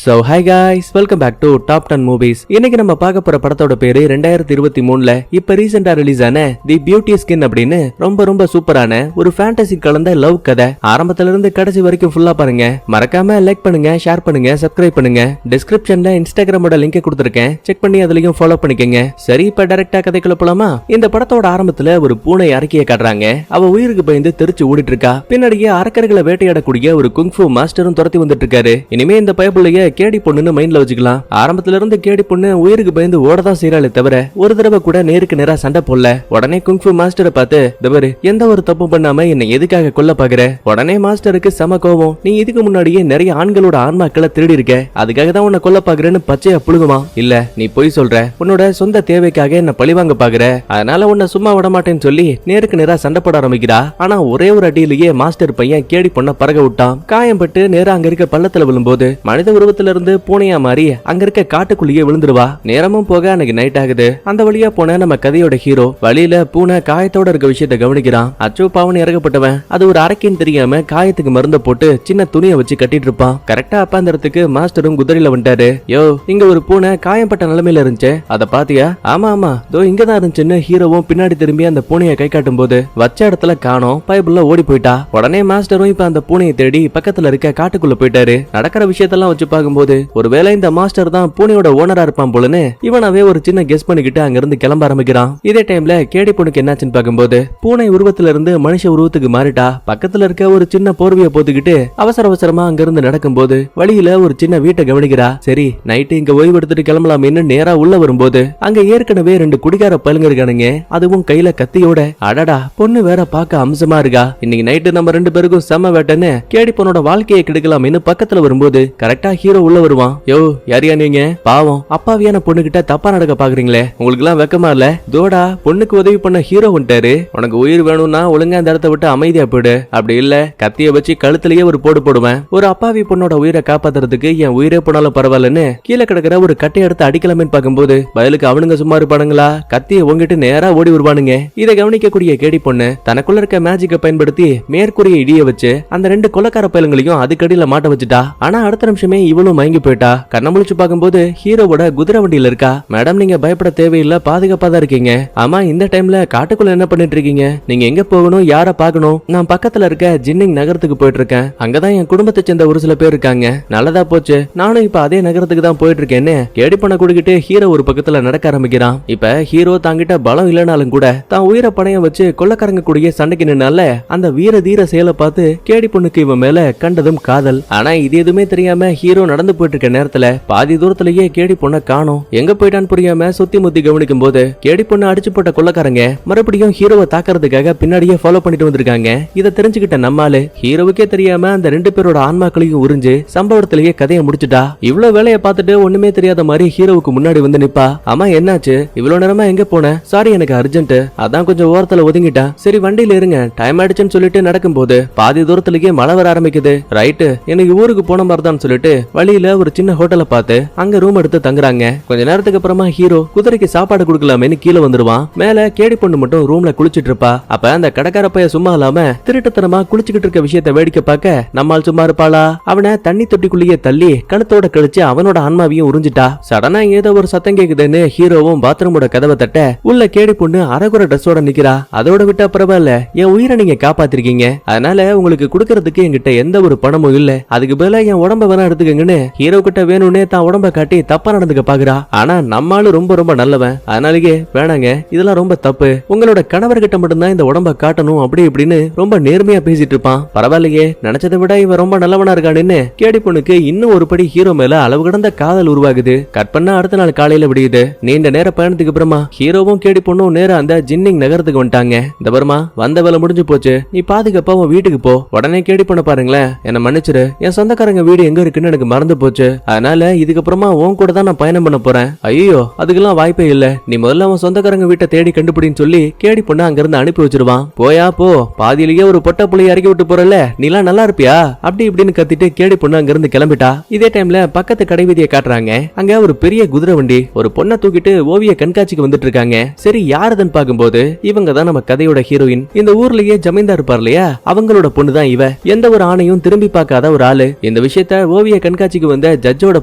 So hi guys, welcome back to Top 10 Movies. இன்னைக்கு நம்ம பார்க்க போற படத்தோட பேரு 2023ல இப்ப ரீசெண்டா ரிலீஸ் ஆன தி பியூட்டி ஸ்கின் அப்படின்னு ரொம்ப சூப்பரான ஒரு ஃபேண்டசி கலந்த லவ் கதை. ஆரம்பத்துல இருந்து கடைசி வரைக்கும் ஃபுல்லா பாருங்க. மறக்காம லைக் பண்ணுங்க, ஷேர் பண்ணுங்க, சப்ஸ்கிரைப் பண்ணுங்க. டிஸ்கிரிப்ஷன்ல இன்ஸ்டாகிராமோட லிங்க் கொடுத்திருக்கேன், செக் பண்ணி அதுலயும் ஃபாலோ பண்ணிக்கங்க. சரி, இப்ப டைரக்டா கதைக்குள்ள போலாமா? இந்த படத்தோட ஆரம்பத்துல ஒரு பூனை அரக்கிய காட்டுறாங்க. அவ உயிருக்கு பயந்து தெரிச்சு ஓடிட்டு இருக்கா. பின்னாடியே அரக்கர்களை வேட்டையாடக்கூடிய ஒரு குங்ஃபு மாஸ்டரும் துரத்தி வந்துட்டு இருக்காரு. இனிமே இந்த பயப்புள்ளைய கேடி பொண்ணுன்னு மைண்ட்ல வச்சுக்கலாம். ஆரம்பத்துல இருந்து கேடி பொண்ணு உயிருக்கு பயந்து ஓடதான் செய்யறாளே தவிர ஒரு தடவை கூட நேருக்கு நேரா சண்டை போடல. உடனே குங்ஃபு மாஸ்டரை பார்த்து, தவறு எந்த ஒரு தப்பு பண்ணாம என்னை எதுக்காக கொல்ல பாக்குற? உடனே மாஸ்டருக்கு சம கோபம். நீ இதுக்கு முன்னாடியே நிறைய ஆண்களோட ஆன்மாக்களை திருடி இருக்க, அதுக்காக தான் உன்னை கொல்ல பாக்குறேன்னு பச்சையா புழுகுமா. இல்ல, நீ பொய் சொல்ற, உன்னோட சொந்த தேவைக்காக என்ன பழிவாங்க பாக்குற, அதனால உன்னை சும்மா விட மாட்டேன்னு சொல்லி நேருக்கு நேரா சண்டை போட ஆரம்பிக்கிறா. ஆனா ஒரே ஒரு அடியிலேயே மாஸ்டர் பையன் கேடி பொண்ண பறக விட்டான். காயம்பட்டு நேரா அங்க இருக்க பள்ளத்துல விழும்போது மனித உருவத்துல இருந்து பூனையா மாறி அங்க இருக்க காட்டுக்குள்ளேயே விழுந்துருவா. நேரமும் போக அன்னைக்கு நைட் ஆகுது. அந்த வழியா போன நம்ம கதையோட ஹீரோ வழியில பூனை காயத்தோட இருக்க விஷயத்த கவனிக்கிறான். அச்சோ பாவன் இறக்கப்பட்டவன். அது ஒரு அரக்கின்னு தெரியாம காயத்துக்கு மருந்த போட்டு சின்ன துணியை வச்சு கட்டிட்டு இருப்பான். கரெக்டா அப்ப அந்த இடத்துக்கு மாஸ்டரும் குதிரையில வந்துட்டாரு. யோ, இங்க ஒரு பூனை காயம்பட்ட நிலைமையில இருந்துச்சு, அத பாத்தியா? ஆமா தோ இங்கதான் இருந்துச்சுன்னு ஹீரோவும் பின்னாடி திரும்பி அந்த பூனையை கை காட்டும் போது வச்ச இடத்துல காணோம். பைபிள்ல ஓடி போயிட்டா. உடனே மாஸ்டரும் இப்ப அந்த பூனையை தேடி பக்கத்துல இருக்க காட்டுக்குள்ள போயிட்டாரு. நடக்கிற விஷயத்தெல்லாம் வச்சு பார்க்கும்போது ஒருவேளை இந்த மாஸ்டர் தான் பூனையோட ஓனரா இருப்பான் போலன்னு இவனாவே ஒரு சின்ன கெஸ் பண்ணிக்கிட்டு அங்க இருந்து கிளம்ப ஆரம்பிக்கிறான். இதே டைம்ல கேடி பொண்ணுக்கு என்னாச்சுன்னு பார்க்கும்போது பூனை உருவத்துல இருந்து மனுஷ உருவத்துக்கு மாறிட்டா. பக்கத்துல இருக்க ஒரு சின்ன போர்வையை போத்துக்கிட்டு அவசரமா அங்க இருந்து நடக்கும்போது வழியில ஒரு சின்ன வீட்டை கவனிக்கிறா. சரி, நைட்டு இங்க ஓய்வு எடுத்துட்டு கிளம்பலாம்னு நேரா உள்ள வரும்போது அங்க ஏற்கனவே 2 குடிகார பழுங்க இருக்கானுங்க. அதுவும் கையில கத்தியோட. அடடா, பொண்ணு வேற பார்க்க அம்சமா இருக்கா. இன்னைக்கு நைட்டு நம்ம 2 பேருக்கும் செம வேட்டன்னு கேடி பொண்ணோட வாழ்க்கையை கெடுக்கலாம்னு பக்கத்துல வரும்போது கரெக்டா ஹீரோ உள்ள வருவான். யோ, யாரியா நீங்க? பாவம் அப்பாவியான பொண்ணு கிட்ட தப்பா நடக்க பாக்குறீங்களே, உங்களுக்கு எல்லாம் வெக்கமா இல்ல? தோடா, பொண்ணுக்கு உதவி பண்ண ஹீரோ வந்துட்டாரு. உனக்கு உயிர் வேணும்னா ஒழுங்கா அந்த இடத்த விட்டு அமைதியா போயிடு. அப்படி இல்ல கத்திய வச்சு கழுத்துலயே ஒரு போடு போடுவேன். ஒரு அப்பாவி பொண்ணோட உயிரை காப்பாத்துறதுக்கு என் உயிரே போனாலும் பரவாயில்லன்னு கீழே கிடக்கிற ஒரு கட்டை எடுத்து அடிக்கலாமேன்னு பாக்கும்போது பதிலுக்கு அவனுங்க சும்மா இருப்பானுங்களா? கத்திய உங்கிட்டு நேரா ஓடி வருவானுங்க. இதை கவனிக்கக்கூடிய கேடி பொண்ணு தனக்குள்ள இருக்க மேஜிக்கை பயன்படுத்தி மேற்கூறிய இடிய வச்சு அந்த 2 கொலைக்கார பயலுங்களையும் அதுக்கடியில மாட்ட வச்சுட்டா. ஆனா அடுத்த நிமிஷமே இவளும் மயங்கி போயிட்டா. கண்ண முழிச்சு பார்க்கும்போது ஹீரோவோட குதிரை வண்டியில இருக்கா. மேடம், நீங்க பயப்பட தேவையில்லை, பாதுகாப்பா தான் இருக்கீங்க. ஆமா, இந்த டைம்ல காட்டுக்குள்ள என்ன பண்ணிட்டு இருக்கீங்க? நீங்க எங்க போகணும், யார பாக்கணும்? நான் பக்கத்துல இருக்க ஜின்னிங் நகரத்துக்கு போயிட்டு இருக்கேன். அங்கதான் என் குடும்பத்தை சேர்ந்த ஒரு சில பேர் இருக்காங்க. நல்லதா போச்சு, நானும் இப்ப அதே நகரத்துக்கு தான் போயிட்டு இருக்கேன்னு கேடி பண்ண கூடிக்கிட்டு ஹீரோ ஒரு பக்கத்துல நடக்க ஆரம்பிக்கிறான். இப்ப ஹீரோ தாங்கிட்ட பலம் இல்லைனாலும் கூட தான் உயிரை பணையம் வச்சு கொள்ளக்காரங்க கூடிய சண்டைக்கு நின்னால அந்த வீர தீர செயலை பார்த்து கேடி பொண்ணுக்கு இவன் மேல கண்டதும் காதல். ஆனா இது எதுவுமே தெரியாம ஹீரோ நடந்து போயிட்டு இருக்க நேரத்துல பாதி தூரத்திலேயே கேடி பொண்ண காணோம். எங்க போயிட்டான்னு புரியாம சுத்தி முத்தி கவனிக்கும் போது கேடி பொண்ணு அடிச்சு போட்ட கொள்ளக்காரங்க மறுபடியும் ஹீரோவை தாக்குறதுக்காக பின்னாடியே ஃபாலோ பண்ணிட்டு வந்திருக்காங்க. இதை தெரிஞ்சுக்கிட்ட நம்மால ஹீரோவுக்கே தெரியாம அந்த 2 பேரோட ஆன்மாக்களையும் உறிஞ்சு சம்பவத்திலேயே கதையை முடிச்சுட்டா. இவ்வளவு வேலையை பார்த்துட்டு ஒண்ணுமே தெரியாத மாதிரி ஹீரோவுக்கு முன்னாடி வந்து நிப்பா. ஆமா, என்னாச்சு? இவ்வளவு நேரமா எங்க போன? சாரி, எனக்கு அர்ஜென்ட், அதான் கொஞ்சம் ஓரத்துல ஒதுங்கிட்டா. சரி, வண்டியில இருங்க, டைம் ஆயிடுச்சுன்னு சொல்லிட்டு நடக்கும் போது பாதி தூரத்திலேயே மழை வர ஆரம்பிக்குது. ரைட்டு, எனக்கு ஊருக்கு போன மாதிரிதான் சொல்லிட்டு வழியில ஒரு சின்ன ஹோட்டலை பார்த்து அங்க ரூம் எடுத்து தங்குறாங்க. கொஞ்ச நேரத்துக்கு அப்புறமா ஹீரோ குதிரைக்கு சாப்பாடு கொடுக்கலாமேன்னு கீழே வந்துருவான். மேல கேடி பொண்ணு மட்டும் ரூம்ல குளிச்சிட்டு இருப்பா. அப்ப அந்த கடைக்கார பைய சும்மா இல்லாம திருட்டுத்தனமா குளிச்சுக்கிட்டு இருக்க விஷயத்த வேடிக்கை பார்க்க நம்மால் சும்மா இருப்பாளா? அவனை தண்ணி தொட்டிக்குள்ளேயே தள்ளி கழுத்தோட கழிச்சு அவனோட ஆன்மாவையும் உறிஞ்சிட்டா. சடனா ஏதோ ஒரு சத்தம் கேக்குதுன்னு ஹீரோவும் பாத்ரூமோட கதவை தட்ட உள்ள கேடி பொண்ணு அரைகுற ட்ரெஸ்ஸோட நிக்கிறா. அதோட விட்டா பரவாயில்ல, என் உயிரை நீங்க காப்பாத்திருக்கீங்க, அதனால உங்களுக்கு கொடுக்கறதுக்கு என்கிட்ட எந்த ஒரு பணமும் இல்ல, அதுக்கு பதிலா என் உடம்ப வேணா எடுத்துக்கங்கன்னு ஹீரோ கிட்ட வேணும்னே தான் உடம்ப காட்டி தப்பா நடந்துக்க பாக்குறா. ஆனா நம்மாலும் ரொம்ப நல்லவன், அதனாலேயே வேணாங்க, இதெல்லாம் ரொம்ப தப்பு, உங்களோட கணவர்கிட்ட மட்டும்தான் இந்த உடம்ப காட்டணும் அப்படி இப்படின்னு ரொம்ப நேர்மையா பேசிட்டு இருப்பான். பரவாயில்லையே, நினைச்சதை விட இவன் ரொம்ப நல்லவனா இருக்கான்னு கேடி பொண்ணுக்கு இன்னும் ஒரு படி ஹீரோ மேல அளவு கடந்த காதல் உருவாகுது. கட் பண்ண அடுத்த நாள் காலையில விடியுது. நீண்ட நேர பயணத்துக்கு அப்புறமா ஹீரோவும் கேடி பொண்ணும் நேரா அந்த ஜின்னிங் நகரத்துக்கு வந்துட்டாங்க. இந்த பரமா வந்த வேலை முடிஞ்சு போச்சு, நீ பாதுகாப்பா உன் வீட்டுக்கு போ. உடனே கேடி பண்ண பாருங்களேன், என்ன மன்னிச்சிரு, என் சொந்தக்காரங்க வீடு எங்க இருக்குன்னு எனக்கு மறந்து போச்சு, அதனால இதுக்கப்புறமா உன் கூட தான் நான் பயணம் பண்ண போறேன். ஐயோ, அதுக்கெல்லாம் வாய்ப்பே இல்ல, நீ முதல்ல அவன் சொந்தக்காரங்க வீட்டை தேடி கண்டுபிடின்னு சொல்லி கேடி பொண்ணு அங்கிருந்து அனுப்பி வச்சிருவான். போயா போ, பாதியிலேயே ஒரு பொட்ட புள்ளைய இறக்கி விட்டு போறல, நீலாம் நல்லா இருப்பியா அப்படி இப்படின்னு கத்திட்டு கேடி பொண்ணு அங்கிருந்து கிளம்பிட்டா. இதே டைம்ல பக்கத்து கடைவீதியை காட்டுறாங்க. அங்க ஒரு பெரிய குதிரை வண்டி ஒரு பொண்ணை தூக்கிட்டு ஓவிய கண்காட்சிக்கு வந்துட்டு இருக்காங்க. சரி, யாருதுன்னு பாக்கும்போது இவங்க தான் நம்ம கதையோட ஹீரோயின். இந்த ஊர்லயே ஜமீன்தார் இருப்பார் இல்லையா, அவங்களோட பொண்ணு தான் இவ. எந்த ஒரு ஆணையும் திரும்பி பார்க்காத ஒரு ஆளு. இந்த விஷயத்த ஓவிய கண்காட்சி கண்காட்சிக்கு வந்த ஜட்ஜோட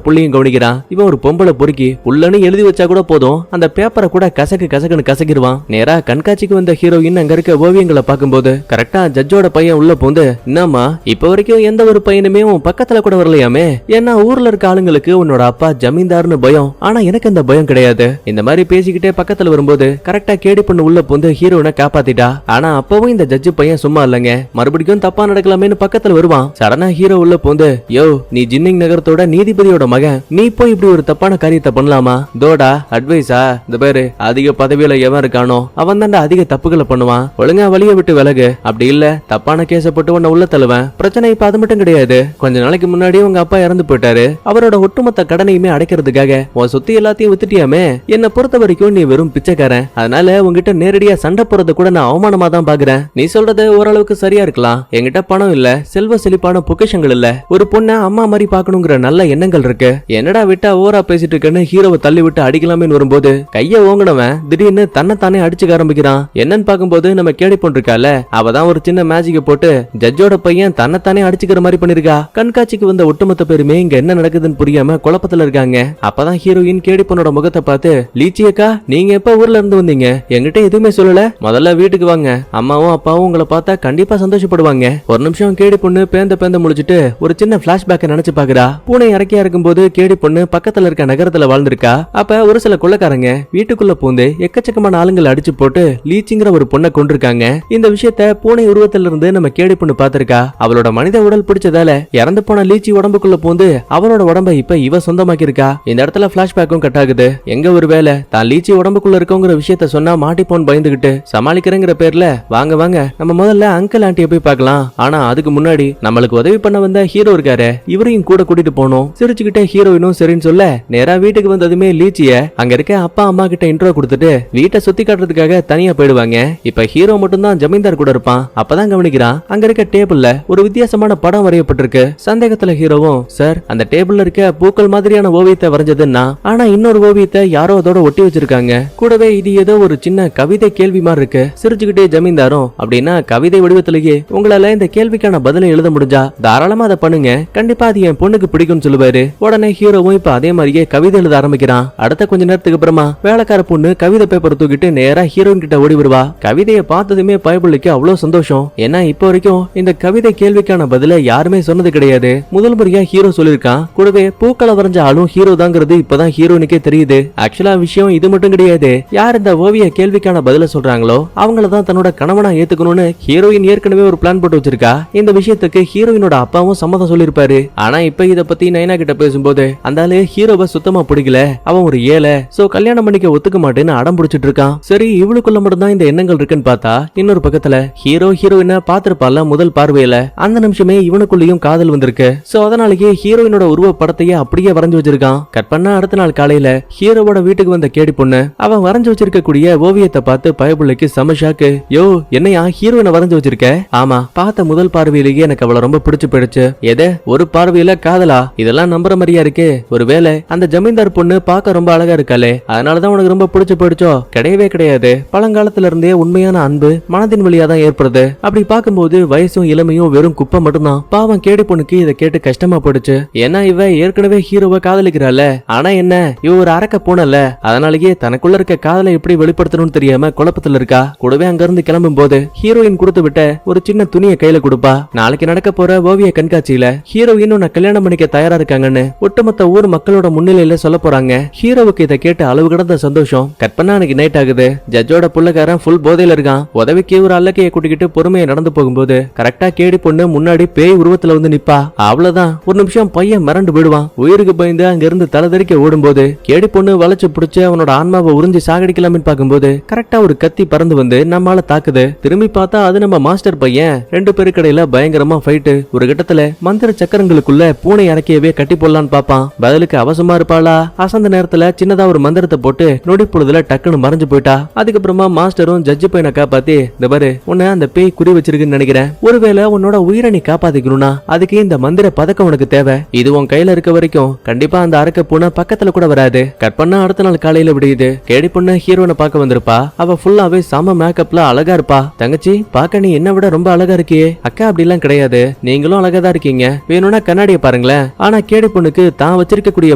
புள்ளையும் கவனிக்கிறான். இவன் ஒரு பொம்பளை பொறுக்கி உள்ளன்னு எழுதி வச்சா கூட போதும், அந்த பேப்பரை கூட கசக்குன்னு கசக்கிடுவான். நேரா கண்காட்சிக்கு வந்த ஹீரோயின் அங்க இருக்க ஓவியங்களை பார்க்கும்போது கரெக்டா ஜட்ஜோட பையன் உள்ள போந்து, என்னம்மா இப்ப வரைக்கும் எந்த ஒரு பையனுமே உன் பக்கத்துல கூட வரலையாமே, ஏன்னா ஊர்ல இருக்க ஆளுங்களுக்கு உன்னோட அப்பா ஜமீன்தார்னு பயம், ஆனா எனக்கு அந்த பயம் கிடையாது. இந்த மாதிரி பேசிக்கிட்டே பக்கத்துல வரும்போது கரெக்டா கேடி பொண்ணு உள்ள போந்து ஹீரோனை காப்பாத்திட்டா. ஆனா அப்பவும் இந்த ஜட்ஜு பையன் சும்மா இல்லங்க, மறுபடியும் தப்பா நடக்கலாமேன்னு பக்கத்துல வருவான். சடனா ஹீரோ உள்ள போந்து, யோ நீ ஜின்னிங் நகரத்தோட நீதிபதியோட மகன், நீ போய் இப்படி ஒரு தப்பான காரியத்தை பண்ணலாமா? தோடா அட்வைஸா, இந்த பேரு அதிக பதவியில எவன் இருக்கானோ அவன் தாண்டா அதிக தப்புகளை பண்ணுவான், ஒழுங்கா வழிய விட்டு விலகு, அப்படி இல்ல தப்பான கேஸ போட்டு உன்னை உள்ள தள்ளுவேன். பிரச்சனை இப்ப அது மட்டும் கிடையாது, கொஞ்ச நாளைக்கு முன்னாடி உங்க அப்பா இறந்து போயிட்டாரு, அவரோட ஒட்டுமொத்த கடனையுமே அடைக்கிறதுக்காக உன் சொத்து எல்லாத்தையும் வித்துட்டியாமே, என்ன பொறுத்த வரைக்கும் நீ வெறும் பிச்சைக்காரன், அதனால உங்ககிட்ட நேரடியா சண்டை போறத கூட நான் அவமானமா தான் பாக்குறேன். நீ சொல்றது ஓரளவுக்கு சரியா இருக்கலாம், என்கிட்ட பணம் இல்ல, செல்வ செழிப்பான பொக்கிஷங்கள் இல்ல, ஒரு பொண்ண அம்மா மாதிரி பாக்கணுங்கிற நல்ல எண்ணங்கள் இருக்கு, என்னடா விட்டா ஓரா பேசிட்டு இருக்கேன்னு ஹீரோவை தள்ளி விட்டு அடிக்கலாமே வரும்போது கைய ஓங்கினவன் திடீர்னு தன்னைத்தானே அடிச்சுக்க ஆரம்பிக்கிறான். என்னன்னு பாக்கும்போது நம்ம கேடி பொண்ணுருக்கால, அவதான் ஒரு சின்ன மேஜிக்க போட்டு ஜட்ஜோட பையன் தன்னைத்தானே அடிச்சுக்கிற மாதிரி பண்ணிருக்கா. கண்காட்சிக்கு வந்த ஒட்டுமொத்த பேருமே இங்க என்ன நடக்குதுன்னு புரியாம குழப்பத்துல இருக்காங்க. அப்பதான் ஹீரோயின் கேடி பொண்ணோட முகத்தை பார்த்து, லீச்சியக்கா நீங்க எப்ப ஊர்ல இருந்து வந்தீங்க, என்கிட்ட எதுவுமே சொல்லல, முதல்ல வீட்டுக்கு வாங்க, அம்மாவும் அப்பாவும் உங்களை பார்த்தா கண்டிப்பா சந்தோஷப்படுவாங்க. ஒரு நிமிஷம் கேடி பொண்ணு பேந்த முடிச்சிட்டு ஒரு சின்ன பிளாஷ்பேக் நினைச்சு பாக்குறா. பூனை இறக்கியா இருக்கும்போது கேடி பொண்ணு பக்கத்துல இருக்க நகரத்துல வாழ்ந்திருக்கா. அப்ப ஒரு சில கொள்ளைக்காரங்க வீட்டுக்குள்ள பூந்து எக்கச்சக்கமான ஆளுங்களை அடிச்சு போட்டு லீச்சிங்கிற ஒரு பொண்ணை கொண்டிருக்காங்க. இந்த விஷயத்த பூனை உருவத்துல இருந்து நம்ம கேடி பொண்ணு பாத்திருக்கா. அவளோட மனித உடல் பிடிச்சதால இறந்து போன லீச்சி உடம்புக்குள்ள பூந்து அவளோட உடம்ப இப்ப இவ சொந்தமாக்கி இருக்கா. இந்த இடத்துல பிளாஷ்பேக்கும் கட் ஆகுது. எங்க ஒரு வேலை தான் லீச்சி உடம்புக்குள்ள இருக்கோங்கிற விஷயத்த சொன்னா மாட்டிப்போன் பயந்துகிட்டு சமாளிக்கிறேங்கிற பேர்ல வாங்க நம்ம முதல்ல அங்கிள் ஆண்டியை போய் பார்க்கலாம், ஆனா அதுக்கு முன்னாடி நம்மளுக்கு உதவி பண்ண வந்த ஹீரோ இருக்காரு, இவரையும் கூட கூட்டிட்டு போனோம். சிரிச்சுக்கிட்டே ஹீரோயினும் சரின்னு சொல்ல நேரா வீட்டுக்கு வந்ததுமே லீச்சிய அங்க இருக்க அப்பா அம்மா கிட்ட இன்ட்ரோ கொடுத்துட்டு வீட்டை சுத்தி காட்டுறதுக்காக தனியா போயிடுவாங்க. இப்ப ஹீரோ மட்டும் தான் ஜமீன்தார் கூட இருப்பான். அப்பதான் கவனிக்கிறான் அங்க இருக்க டேபிள்ல ஒரு வித்தியாசமான படம் வரையப்பட்டிருக்கு. சந்தேகத்துல ஹீரோவும், சார் அந்த டேபிள்ல இருக்க பூக்கள் மாதிரியான ஓவியத்தை வரைஞ்சதுன்னா, ஆனா இன்னொரு ஓவியத்தை யாரோ அதோட ஒட்டி வச்சிருக்காங்க. கூடவே இது ஏதோ ஒரு சின்ன கவிதை கேள்வி மாதிரி இருக்கு. சிரிச்சுக்கிட்டே ஜமீன்தாரும், அப்படின்னா கவிதை வடிவத்திலேயே உங்களால இந்த கேள்விக்கான பதிலை எழுத முடிஞ்சா தாராளமா அதை பண்ணுங்க, கண்டிப்பா அது என் பொண்ணுக்கு பிடிக்கும் சொல்லுவாரு. உடனே ஹீரோவும் இப்ப அதே மாதிரியே கவிதை எழுத ஆரம்பிக்கிறான். அடுத்த கொஞ்ச நேரத்துக்கு அப்புறமா வேலைக்கார பொண்ணு கவிதை பேப்பர் தூக்கிட்டு நேரா ஹீரோயின் கிட்ட ஓடி வருவா. கவிதையை பார்த்ததுமே பயபுள்ளிக்கு அவ்வளவு சந்தோஷம். ஏன்னா இப்ப வரைக்கும் இந்த கவிதை கேள்விக்கான பதில யாருமே சொன்னது கிடையாது. முதல் முறையா ஹீரோ சொல்லிருக்கான். கூடவே பூக்களை வரைஞ்ச ஆளும் ஹீரோ தாங்கிறது இப்பதான் ஹீரோனுக்கே தெரியுது. ஆக்சுவலா விஷயம் இது மட்டும் கிடையாது, யார் இந்த ஓவிய கேள்விக்கான பதில சொல்றாங்களோ அவங்களதான் தன்னோட கணவனா ஏத்துக்கணும்னு ஹீரோயின் ஏற்கனவே ஒரு பிளான் போட்டு வச்சிருக்கா. இந்த விஷயத்துக்கு ஹீரோயினோட அப்பாவும் சம்மதம் சொல்லிருப்பாரு. ஆனா இப்ப இத பத்தி நைனா கிட்ட பேசும்போது அந்த ஆளு ஹீரோவை சுத்தமா பிடிக்கல, அவன் ஒரு ஏழை, சோ கல்யாணம் பண்ணிக்க ஒத்துக்க மாட்டேன்னு அடம் பிடிச்சிட்டு இருக்கான். சரி இவளுக்குள்ள மட்டும் தான் இந்த எண்ணங்கள் இருக்குன்னு பார்த்தா இன்னொரு பக்கத்துல ஹீரோயினை பாத்திருப்பால முதல் பார்வையில அந்த நிமிஷமே இவனுக்குள்ளயும் காதல் வந்திருக்கு. சோ அதனாலேயே ஹீரோயினோட உருவ படத்தையே அப்படியே வரைஞ்சு வச்சிருக்கான். கட் பண்ணா அடுத்த நாள் காலையில ஹீரோவோட வீட்டுக்கு வந்த கேடி பொண்ணு அவன் வரைஞ்சு வச்சிருக்கக்கூடிய ஓவியத்தை பார்த்து பயபுள்ளைக்கு செம ஷாக்கு. யோ என்னையா ஹீரோயினை வரைஞ்சு வச்சிருக்க? ஆமா, பார்த்த முதல் பார்வையிலேயே எனக்கு அவளை ரொம்ப பிடிச்சு போயிடுச்சு. எதை ஒரு பார்வையில காதலா? இதெல்லாம் நம்புற மாதிரியா இருக்கு. ஒருவேளை அந்த ஜமீன்தார் பொண்ணு பார்க்க ரொம்ப அழகா இருக்காளே அதனாலதான் உனக்கு ரொம்ப பிடிச்சு போயிடுச்சோ? கிடையவே கிடையாது. பழங்காலத்துல இருந்தே உண்மையான அன்பு மனதின் வழியா தான் ஏற்படுது. அப்படி பார்க்கும்போது வயசும் இளமையும் வெறும் குப்பை மட்டும்தான். பாவம் கேடி பொண்ணுக்கு இதை கேட்டு கஷ்டமா போயிடுச்சு. ஏன்னா இவ ஏற்கனவே ஹீரோவை காதலிக்கிறாள். ஆனா என்ன இவ ஒரு அரக்க போனல, அதனாலேயே தனக்குள்ள இருக்க காதலை எப்படி வெளிப்படுத்தணும்னு தெரியாம குழப்பத்துல இருக்கா. கூடவே அங்க இருந்து கிளம்பும் போது ஹீரோயின் கொடுத்து விட்ட ஒரு சின்ன துணியை கையில கொடுப்பா. நாளைக்கு நடக்க போற ஓவிய கண்காட்சியில ஹீரோயின் உன்னை கல்யாணம் பண்ணிக்க தயாரா இருக்காங்கன்னு ஒட்டுமொத்த ஊர் மக்களோட முன்னிலையில சொல்ல போறாங்க. ஹீரோவுக்கு இதை கேட்டு அளவு கடந்த சந்தோஷம். கட் பண்ணா அன்னைக்கு நைட் ஆகுது. ஜட்ஜோட புள்ளக்காரன் ஃபுல் போதையில இருக்கான். உதவிக்கு ஒரு அல்லக்கையை கூட்டிக்கிட்டு பொறுமையை நடந்து போகும்போது கரெக்டா கேடி பொண்ணு முன்னாடி பேய் உருவத்துல வந்து நிப்பா. அவ்வளவுதான், ஒரு நிமிஷம் பையன் மிரண்டு போயிடுவான். உயிருக்கு பயந்து அங்க இருந்து தலைதறிக்க ஓடும்போது கேடி பொண்ணு வளைச்சு பிடிச்சு அவனோட ஆன்மாவை உறிஞ்சி சாகடிக்கலாம்னு பார்க்கும்போது கரெக்டா ஒரு கத்தி பறந்து வந்து நம்மால தாக்குது. திரும்பி பார்த்தா அது நம்ம மாஸ்டர் பையன். ரெண்டு பேருக்கடையில பயங்கரமா ஃபைட்டு. ஒரு கட்டத்துல மந்திர சக்கரங்களுக்குள்ள பூனை இறக்கியவே கட்டி போடலான்னு பாப்பான். பதிலுக்கு அவசரமா இருப்பாளா. அசந்த நேரத்துல சின்னதா ஒரு மந்திரத்தை போட்டு நொடி பொழுதுல டக்குன்னு மறைஞ்சு போயிட்டா. அதுக்கப்புறமா மாஸ்டரும் ஜட்ஜு பையனை காப்பாத்தி, இந்த பாரு உன்னை அந்த பேய் குறி வச்சிருக்குன்னு நினைக்கிறேன், ஒருவேளை உன்னோட உயிரை நீ காப்பாத்திக்கணும்னா அதுக்கு இந்த மந்திர பதக்கம் உனக்கு தேவை. இது உன் கையில இருக்க வரைக்கும் கண்டிப்பா அந்த அரக்க பூனை பக்கத்துல கூட வராது. கட் பண்ணா அடுத்த நாள் காலையில விடியுது. கேடி பொண்ணு ஹீரோனை பார்க்க வந்திருப்பா. அவ ஃபுல்லாவே சம மேக்கப்ல அழகா இருப்பா. தங்கச்சி பார்க்க நீ என்ன விட ரொம்ப அழகா இருக்கியே. அக்கா அப்படி எல்லாம் கிடையாது, நீங்களும் அழகா தான் இருக்கீங்க, வேணும்னா கண்ணாடியை பாருங்களேன் ஆனா கேடி பொண்ணுக்கு தான் வச்சிருக்கக்கூடிய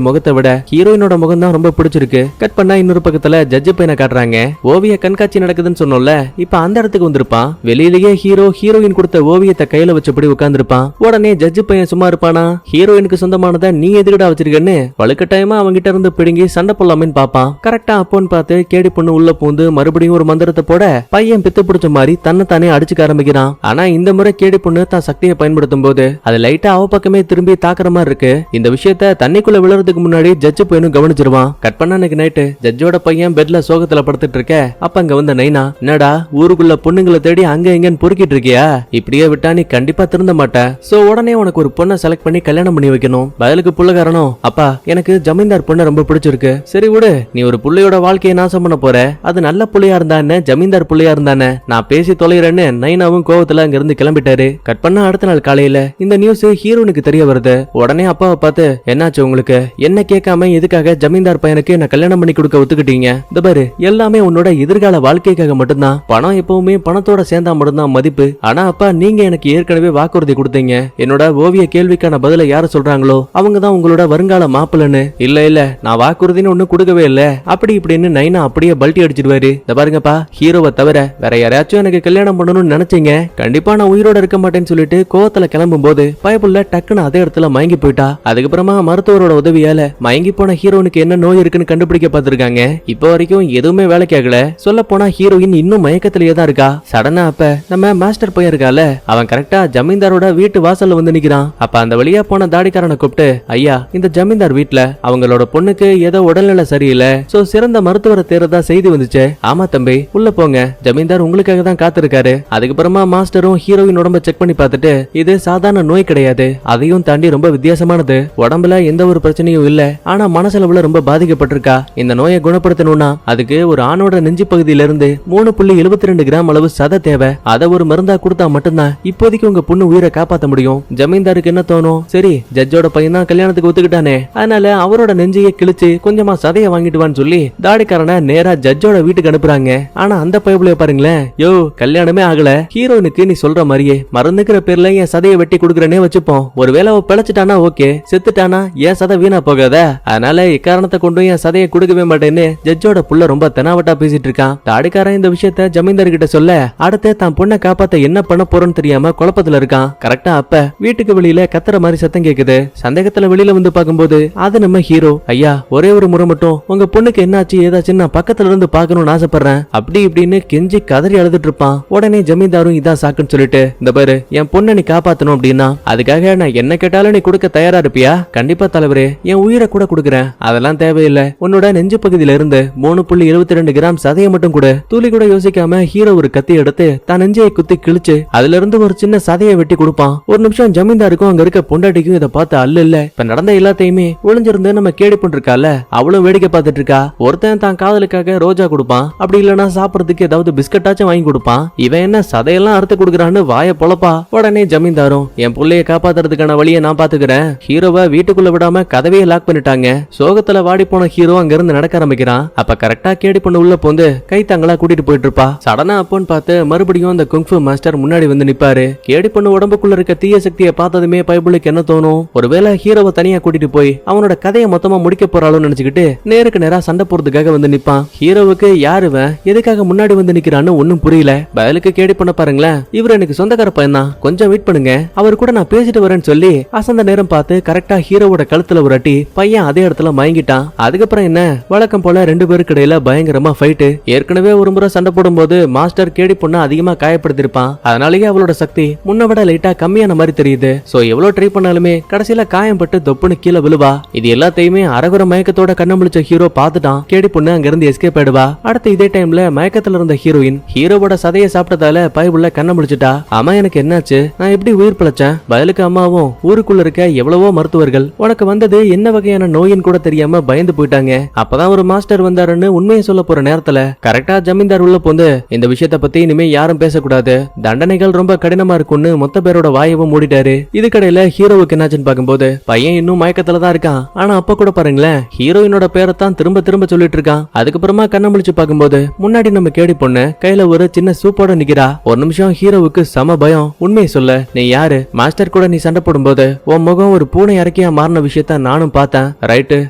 முகத்தை விட ஹீரோயினோட முகம் தான் ரொம்ப பிடிச்சிருக்கு. கட் பண்ணா இன்னொரு பக்கத்துல ஜட்ஜ் பையனை காட்டுறாங்க. ஓவிய கண்காட்சி நடக்குதுன்னு சொன்னோம்ல, இப்ப அந்த இடத்துக்கு வந்திருப்பான். வெளியிலேயே ஹீரோயின் கொடுத்த ஓவியத்தை கையில வச்சபடி உட்கார்ந்துருப்பான். உடனே ஜட்ஜ் பையன் சும்மா இருப்பானா? ஹீரோயினுக்கு சொந்தமானதை நீ எதுக்கடா வச்சிருக்கன்னு வலுக்கட்டாயமா அவங்கிட்ட இருந்து பிடுங்கி சண்டை போடலாமேன்னு பாப்பான். கரெக்டா அப்போன்னு பார்த்து கேடி பொண்ணு உள்ள பூந்து மறுபடியும் ஒரு மந்திரத்தை போட பையன் பித்து பிடிச்ச மாதிரி தன்னை தானே அடிச்சுக்க ஆரம்பிக்கிறான். ஆனா இந்த முறை கேடி பொண்ணு தான் சக்தியை பயன்படுத்தும் போது அது லைட்டா அவ பக்கமே திரும்பி தாக்குற மாதிரி இருக்கு. இந்த விஷயத்த தண்ணிக்குள்ள விழுறதுக்கு முன்னாடி ஜட்ஜ் பையனும் கவனிச்சிருவான். கட் பண்ண அன்னைக்கு நைட்டு ஜட்ஜோட பையன் பெட்ல சோகத்துல படுத்துட்டு இருக்க. அப்ப அங்க வந்த நைனா, என்னடா ஊருக்குள்ள பொண்ணுங்களை தேடி அங்க எங்கன்னு பொறுக்கிட்டு இருக்கியா? இப்படியே விட்டா நீ கண்டிப்பா திருந்த மாட்ட. சோ உடனே உனக்கு ஒரு பொண்ணை செலக்ட் பண்ணி கல்யாணம் பண்ணி வைக்கணும். பதிலுக்கு புள்ள காரணம், அப்பா எனக்கு ஜமீன்தார் பொண்ணை ரொம்ப பிடிச்சிருக்கு. சரி விடு, நீ ஒரு புள்ளையோட வாழ்க்கையை நாசம் பண்ண போற. அது நல்ல புள்ளையா இருந்தானே ஜமீன்தார் புள்ளையா இருந்தானே, நான் பேசி தொலைறேன்னு நைனாவும் கோவத்துல அங்க இருந்து கிளம்பிட்டாரு. கட் பண்ண அடுத்த நாள் காலையில இந்த நியூஸ் ஹீரோனுக்கு தெரிய வருது. உடனே அப்பாவை பார்த்து, என்னாச்சு உங்களுக்கு? என்ன கேட்காம எதுக்காக ஜமீன்தார் பையனுக்கு என்ன கல்யாணம் பண்ணி கொடுக்க ஒத்துக்கிட்டீங்க? இந்த பாரு, எல்லாமே உன்னோட எதிர்கால வாழ்க்கைக்காக மட்டும்தான். பணம் எப்பவுமே பணத்தோட சேர்ந்தா மட்டும்தான் மதிப்பு. ஆனா அப்பா, நீங்க எனக்கு ஏற்கனவே வாக்குறுதி கொடுத்தீங்க. என்னோட ஓவிய கேள்விக்கான பதில யாரு சொல்றாங்களோ அவங்க தான் உங்களோட வருங்கால மாப்பிள்ளன்னு. இல்ல நான் வாக்குறுதின்னு ஒண்ணு கொடுக்கவே இல்ல, அப்படி இப்படின்னு நைனா அப்படியே பல்ட்டி அடிச்சிடுவாரு. இந்த பாருங்கப்பா, ஹீரோவை தவிர வேற யாராச்சும் எனக்கு கல்யாணம் பண்ணணும்னு நினைச்சீங்க, கண்டிப்பா நான் உயிரோட இருக்க மாட்டேன்னு சொல்லிட்டு கோவத்துல கிளம்பும் போது பயப்புள்ள டக்குன்னு அதே இடத்துல மயங்கி போயிட்டா. அதுக்கப்புறமா மருத்துவரோட உதவியால மயங்கி போன ஹீரோனுக்கு என்ன நோய் இருக்குன்னு கண்டுபிடிக்க பார்த்திருக்காங்க. இப்போ வரைக்கும் எதுவுமே வேலைக்கு ஆகல. சொல்ல போனா ஹீரோயின் இன்னும் மயக்கத்திலேயே தான் இருக்கா. சடனா அப்ப நம்ம மாஸ்டர் பையன் இருக்கால, அவன் கரெக்டா ஜமீன்தாரோட வீட்டு வாசல்ல வந்து நிக்கிறான். அப்ப அந்த வழியா போன தாடிக்காரனை கூப்பிட்டு, ஐயா, இந்த ஜமீன்தார் வீட்டுல அவங்களோட பொண்ணுக்கு ஏதோ உடல்நிலை சரியில்லை, சோ சிறந்த மருத்துவரை தேர்தா செய்தி வந்துச்சு. ஆமா தம்பி, உள்ள போங்க, ஜமீன்தார் உங்களுக்காக தான் காத்திருக்காரு. அதுக்கப்புறமா மாஸ்டரும் ஹீரோயின் உடம்ப செக் பண்ணி பார்த்துட்டு, இது சாதாரண நோய் கிடையாது, அதையும் தாண்டி ரொம்ப வித்தியாசமான உடம்புல எந்த ஒரு பிரச்சனையும் இல்ல, ஆனா மனசளவுல ரொம்ப பாதிக்கப்பட்டிருக்கா. இந்த நோயை குணப்படுத்தணும்னா அதுக்கு ஒரு ஆணோட நெஞ்சு பகுதியில இருந்து 3.72 கிராம் அளவு சதை தேவை. அதை ஒரு மருந்தா கொடுத்தா மட்டும்தான் இப்போதைக்கு உங்க பொண்ணு உயிரை காப்பாத்த முடியும். ஜமீன்தாருக்கு என்ன தோணும், சரி ஜட்ஜோட பையன் தான் கல்யாணத்துக்கு ஒத்துக்கிட்டானே, அதனால அவரோட நெஞ்சையே கிழிச்சு கொஞ்சமா சதையை வாங்கிட்டு வான்னு சொல்லி தாடிக்காரனை நேரா ஜட்ஜோட வீட்டுக்கு அனுப்புறாங்க. ஆனா அந்த பைபிளைய பாருங்களேன், யோ கல்யாணமே ஆகல, ஹீரோனுக்கு நீ சொல்ற மாதிரியே மருந்துக்கிற பேர்ல என் சதையை வெட்டி கொடுக்குறேனே வச்சுப்போம். ஒருவேளை அவ பிழைச்சிட்டானா ஓகே, செத்துட்டானா என் சதை வீணா போகாத, அதனால இக்காரணத்தை கொண்டு என் சதையை கொடுக்கவே மாட்டேன்னு ஜட்ஜோட புள்ள ரொம்ப தெனாவட்டா பேசிட்டு இருக்கான். தாடிக்காரன் இந்த விஷயத்த ஜமீன்தார் கிட்ட சொல்ல, அடுத்து தான் பொண்ணை காப்பாத்த என்ன பண்ண போறோன்னு தெரியாம குழப்பத்துல இருக்கான். கரெக்டா அப்ப வீட்டுக்கு வெளியில கத்துற மாதிரி சத்தம் கேக்குது. சந்தேகத்துல வெளியில வந்து பார்க்கும்போது அது நம்ம ஹீரோ. ஐயா, ஒரே ஒரு முறை மட்டும் உங்க பொண்ணுக்கு என்னாச்சு ஏதாச்சும் நான் பக்கத்துல இருந்து பாக்கணும்னு ஆசைப்படுறேன், அப்படி இப்படின்னு கெஞ்சி கதறி அழுதுட்டு இருப்பான். உடனே ஜமீன்தாரும் இதான் சாக்குன்னு சொல்லிட்டு, இந்த பாரு, என் பொண்ணை நீ காப்பாத்தணும் அப்படின்னா அதுக்காக நான் என்ன கேட்டாலும் நீ கொடுக்க தயாரா இருப்பியா? கண்டிப்பா தலைவரே, என் உயிரை கூட கொடுக்குறேன், அதெல்லாம் தேவையில்லை, உன்னோட நெஞ்சு பகுதியில இருந்து 3.72 கிராம் சதையை மட்டும் கூட. துளி கூட யோசிக்காம ஹீரோ ஒரு கத்தி எடுத்து தான் நெஞ்சையை குத்தி கிழிச்சு அதுல இருந்து ஒரு சின்ன சதையை வெட்டி கொடுப்பான். ஒரு நிமிஷம் ஜமீன்தாருக்கும் அங்க இருக்க பொண்டாட்டிக்கும் இதை பார்த்து அல்ல இல்ல இப்ப நடந்த எல்லாத்தையுமே ஒளிஞ்சிருந்து நம்ம கேடி பண்ணிருக்கால, அவளும் வேடிக்கை பார்த்துட்டு இருக்கா. ஒருத்தன் தான் காதலுக்காக ரோஜா கொடுப்பான், அப்படி இல்லனா சாப்பிடறதுக்கு ஏதாவது பிஸ்கட்டாச்சும் வாங்கி கொடுப்பான். இவன் என்ன சதையெல்லாம் அறுத்து கொடுக்குறான்னு வாய பொழப்பா. உடனே ஜமீன்தாரும், என் புள்ளைய காப்பாத்துறதுக்கான வழியை நான் பாத்துக்கிறேன், ஹீரோவை வீட்டுக்குள்ள விடாம கதவையை லாக் பண்ணிட்டாங்க. சோகத்துல வாடி போன ஹீரோ அங்க இருந்து நடக்க ஆரம்பிக்கிறான். அப்ப கரெக்டா கேடி பொண்ணு உள்ள போந்து கை தங்களா கூட்டிட்டு போயிட்டு இருப்பா. சடனா அப்போன்னு பார்த்து மறுபடியும் அந்த குங்ஃபு மாஸ்டர் முன்னாடி வந்து நிப்பாரு. கேடி பொண்ணு உடம்புக்குள்ள இருக்க தீய சக்தியை பார்த்ததுமே பைபிளுக்கு என்ன தோணும், ஒருவேளை ஹீரோவை தனியா கூட்டிட்டு போய் அவனோட கதையை மொத்தமா முடிக்க போறாளோன்னு நினைச்சுக்கிட்டு நேருக்கு நேரா சண்டை போறதுக்காக வந்து நிப்பான். ஹீரோவுக்கு யாருவன் எதுக்காக முன்னாடி வந்து நிக்கிறான்னு ஒன்னும் புரியல. பதிலுக்கு கேடி பண்ண பாருங்களேன், இவர் எனக்கு சொந்தக்கார பையன் தான், கொஞ்சம் வெயிட் பண்ணுங்க, அவர் கூட நான் பேசிட்டு வரேன்னு சொல்லி அசந்த நேரம் பார்த்து கரெக்டா ஹீரோவோட கழுத்துல ஒரு அடி, பையன் அதே இடத்துல மயங்கிட்டான். அதுக்கப்புறம் என்ன, வழக்கம் போல ரெண்டு பேருக்கு இடையில பயங்கரமா ஃபைட். ஏற்கனவே ஒரு முறை சண்டை போடும்போது மாஸ்டர் கேடி பொண்ண அதிகமா காயப்படுத்திருப்பான், அதனாலேயே அவளோட சக்தி முன்ன விட லைட்டா கம்மியான மாதிரி தெரியுது. சோ எவ்வளவு ட்ரை பண்ணாலுமே கடைசியில காயம் பட்டு தொப்புன்னு கீழே விழுவா. இது எல்லாத்தையுமே அரகுற மயக்கத்தோட கண்ண முழிச்ச ஹீரோ பார்த்துட்டான். கேடி பொண்ணு அங்க இருந்து எஸ்கேப் ஆயிடுவா. அடுத்து இதே டைம்ல மயக்கத்துல இருந்த ஹீரோயின் ஹீரோவோட சதையை சாப்பிட்டதால பைபிள்ல கண்ண முழிச்சிட்டா. அம்மா எனக்கு என்னாச்சு, நான் எப்படி உயிர் பிழைச்சேன்? பதிலுக்கு அம்மாவும் ஊருக்குள்ள இருக்க எவ்வளவோ மருத்துவர்கள் உனக்கு வந்தது என்ன வகையான நோயின் கூட தெரியாம பயந்து போயிட்டாங்க. அப்பதான் ஒரு மாஸ்டர் வந்தாருன்னு உண்மையை சொல்ல போற நேரத்துல கரெக்டா ஜமீன்தார் உள்ள போந்து, இந்த விஷயத்த பத்தி இனிமே யாரும் பேசக்கூடாது, தண்டனைகள் ரொம்ப கடினமா இருக்கும்னு மொத்த பேரோட வாயவும் மூடிட்டாரு. இதுக்கடையில ஹீரோவுக்கு என்னாச்சுன்னு பாக்கும்போது பையன் இன்னும் மயக்கத்துல தான் இருக்கான். ஆனா அப்ப கூட பாருங்களேன், ஹீரோயினோட பேரைத்தான் திரும்ப திரும்ப சொல்லிட்டு இருக்கான். அதுக்கப்புறமா கண்ண முழிச்சு பாக்கும்போது முன்னாடி நம்ம கேடி பொண்ணு கையில ஒரு சின்ன சூப்போட நிக்கிறா. ஒரு நிமிஷம் ஹீரோவுக்கு சம பயம். உண்மையை சொல்ல, நீ யாரு? மாஸ்டர் கூட நீ சண்டை போடும்போது உன் முகம் ஒரு பூனை இறக்கியா மாறின விஷயத்த நானும் பார்த்தேன். ரைட்டு,